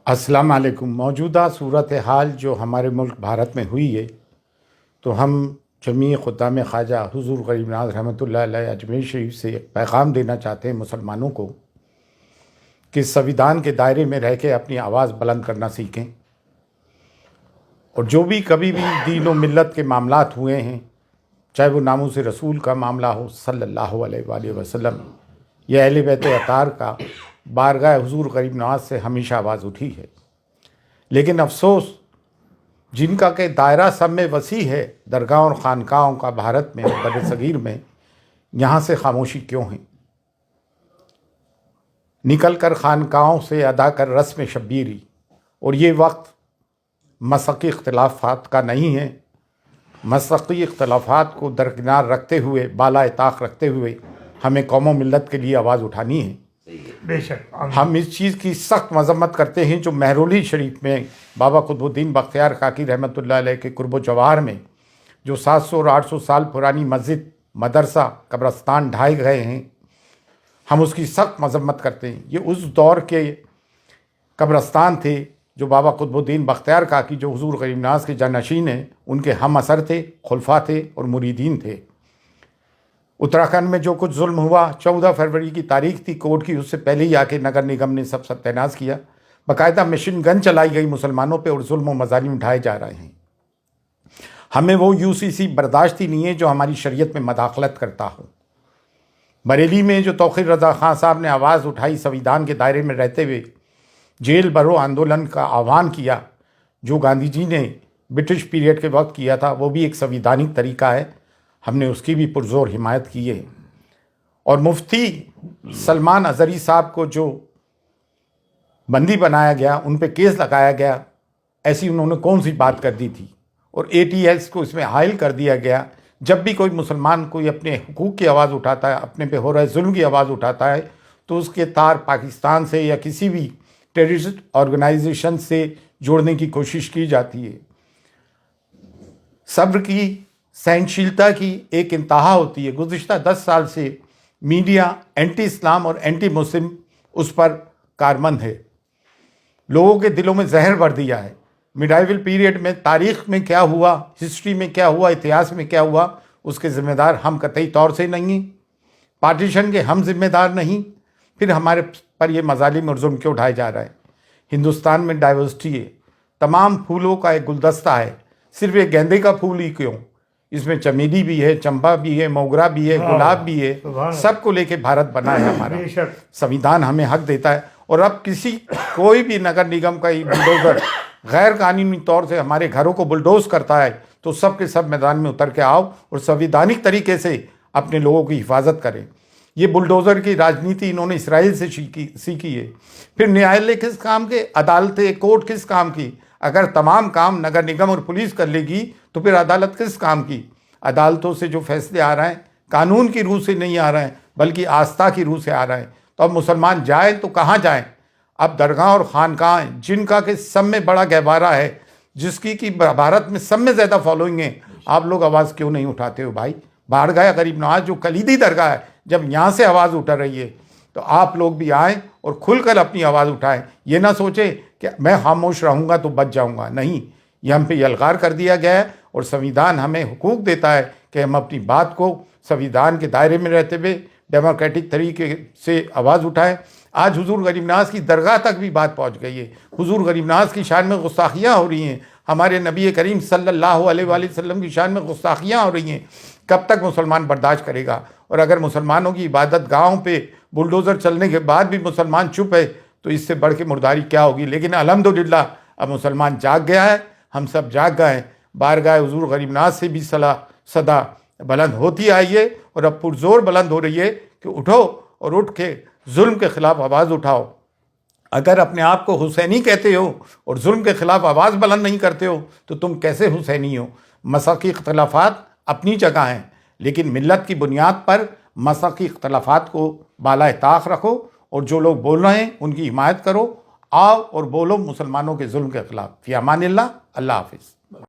السلام علیکم۔ موجودہ صورتحال جو ہمارے ملک بھارت میں ہوئی ہے، تو ہم جمیع خدام خواجہ حضور غریب نواز رحمۃ اللہ علیہ اجمیر شریف سے ایک پیغام دینا چاہتے ہیں مسلمانوں کو کہ سویدھان کے دائرے میں رہ کے اپنی آواز بلند کرنا سیکھیں، اور جو بھی کبھی بھی دین و ملت کے معاملات ہوئے ہیں، چاہے وہ ناموس رسول کا معاملہ ہو صلی اللہ علیہ وآلہ وسلم یا اہل بیت اطہار کا، بارگاہ حضور غریب نواز سے ہمیشہ آواز اٹھی ہے۔ لیکن افسوس جن کا کہ دائرہ سب میں وسیع ہے، درگاہ اور خانقاہوں کا بھارت میں بر صغیر میں، یہاں سے خاموشی کیوں ہے؟ نکل کر خانقاہوں سے ادا کر رسم شبیری، اور یہ وقت مسلکی اختلافات کا نہیں ہے۔ مسلکی اختلافات کو درکنار رکھتے ہوئے، بالا طاق رکھتے ہوئے ہمیں قوم و ملت کے لیے آواز اٹھانی ہے۔ بے شک ہم اس چیز کی سخت مذمت کرتے ہیں جو مہرولی شریف میں بابا قطب الدین بختیار کاکی رحمۃ اللہ علیہ کے قرب و جوار میں جو 700 اور 800 سال پرانی مسجد، مدرسہ، قبرستان ڈھائے گئے ہیں، ہم اس کی سخت مذمت کرتے ہیں۔ یہ اس دور کے قبرستان تھے جو بابا قطب الدین بختیار کاکی جو حضور غریب نواز کے جانشین ہیں، ان کے ہم اثر تھے، خلفاء تھے اور مریدین تھے۔ اتراکھنڈ میں جو کچھ ظلم ہوا، 14 فروری کی تاریخ تھی کورٹ کی، اس سے پہلے ہی آ کے نگر نگم نے سب ستیہ ناش کیا، باقاعدہ مشین گن چلائی گئی مسلمانوں پہ اور ظلم و مظالم اٹھائے جا رہے ہیں۔ ہمیں وہ UCC برداشت ہی نہیں ہے جو ہماری شریعت میں مداخلت کرتا ہو۔ بریلی میں جو توقیر رضا خان صاحب نے آواز اٹھائی، سویدھان کے دائرے میں رہتے ہوئے جیل بھرو آندولن کا آہوان کیا، جو گاندھی جی نے برٹش پیریڈ کے وقت کیا تھا، وہ بھی ایک سویدھانک طریقہ ہے، ہم نے اس کی بھی پرزور حمایت کی ہے۔ اور مفتی سلمان اظہری صاحب کو جو بندی بنایا گیا، ان پہ کیس لگایا گیا، ایسی انہوں نے کون سی بات کر دی تھی؟ اور ATS کو اس میں حائل کر دیا گیا۔ جب بھی کوئی مسلمان کوئی اپنے حقوق کی آواز اٹھاتا ہے، اپنے پہ ہو رہے ظلم کی آواز اٹھاتا ہے، تو اس کے تار پاکستان سے یا کسی بھی ٹیررسٹ آرگنائزیشن سے جوڑنے کی کوشش کی جاتی ہے۔ صبر کی، سہنشیلتا کی ایک انتہا ہوتی ہے۔ گزشتہ 10 سال سے میڈیا اینٹی اسلام اور اینٹی مسلم اس پر کارمند ہے، لوگوں کے دلوں میں زہر بھر دیا ہے۔ میڈائیول پیریڈ میں تاریخ میں کیا ہوا، ہسٹری میں کیا ہوا، اتہاس میں کیا ہوا، اس کے ذمہ دار ہم قطعی طور سے نہیں ہیں۔ پارٹیشن کے ہم ذمہ دار نہیں، پھر ہمارے پر یہ مظالم اور ظلم کیوں اٹھائے جا رہے ہیں؟ ہندوستان میں ڈائیورسٹی ہے، تمام پھولوں کا ایک گلدستہ ہے، صرف ایک گیندے کا پھول ہی کیوں؟ اس میں چمیلی بھی ہے، چمپا بھی ہے، موگرا بھی ہے، گلاب بھی ہے، سب کو لے کے بھارت بنا ہے ہمارا۔ سویدھان ہمیں حق دیتا ہے، اور اب کوئی بھی نگر نگم کا بلڈوزر غیر قانونی طور سے ہمارے گھروں کو بلڈوز کرتا ہے، تو سب کے سب میدان میں اتر کے آؤ اور سویدھانک طریقے سے اپنے لوگوں کی حفاظت کریں۔ یہ بلڈوزر کی راجنیتی انہوں نے اسرائیل سے سیکھی ہے۔ پھر نیالیہ کس کام کے؟ عدالتیں، کورٹ کس کام کی؟ اگر تمام کام نگر نگم اور پولیس کر لے گی تو پھر عدالت کس کام کی؟ عدالتوں سے جو فیصلے آ رہے ہیں قانون کی روح سے نہیں آ رہے ہیں، بلکہ آستھا کی روح سے آ رہے ہیں۔ تو اب مسلمان جائیں تو کہاں جائیں؟ اب درگاہ اور خانقاہ جن کا کہ سب میں بڑا گہوارہ ہے، جس کی بھارت میں سب میں زیادہ فالوئنگ ہے، آپ لوگ آواز کیوں نہیں اٹھاتے ہو بھائی؟ بارگاہ غریب نواز جو کلیدی درگاہ ہے، جب یہاں سے آواز اٹھ رہی ہے تو آپ لوگ بھی آئیں اور کھل کر اپنی آواز اٹھائیں۔ یہ نہ سوچیں کہ میں خاموش رہوں گا تو بچ جاؤں گا، نہیں، یہ ہم پہ یلغار کر دیا گیا ہے، اور سویدھان ہمیں حقوق دیتا ہے کہ ہم اپنی بات کو سویدھان کے دائرے میں رہتے ہوئے ڈیموکریٹک طریقے سے آواز اٹھائیں۔ آج حضور غریب نواز کی درگاہ تک بھی بات پہنچ گئی ہے، حضور غریب نواز کی شان میں گستاخیاں ہو رہی ہیں، ہمارے نبی کریم صلی اللہ علیہ وآلہ وسلم کی شان میں گستاخیاں ہو رہی ہیں۔ کب تک مسلمان برداشت کرے گا؟ اور اگر مسلمانوں کی عبادت گاہوں پہ بلڈوزر چلنے کے بعد بھی مسلمان چپ ہے تو اس سے بڑھ کے مرداری کیا ہوگی؟ لیکن الحمدللہ اب مسلمان جاگ گیا ہے، ہم سب جاگ گئے ہیں۔ بارگاہ حضور غریب نواز سے بھی صدا بلند ہوتی آئی ہے، اور اب پرزور بلند ہو رہی ہے کہ اٹھو اور اٹھ کے ظلم کے خلاف آواز اٹھاؤ۔ اگر اپنے آپ کو حسینی کہتے ہو اور ظلم کے خلاف آواز بلند نہیں کرتے ہو تو تم کیسے حسینی ہو؟ مسلکی اختلافات اپنی جگہ ہیں، لیکن ملت کی بنیاد پر مسلکی اختلافات کو بالائے طاق رکھو، اور جو لوگ بول رہے ہیں ان کی حمایت کرو، آؤ اور بولو مسلمانوں کے ظلم کے خلاف۔ فی امان اللہ، اللہ حافظ۔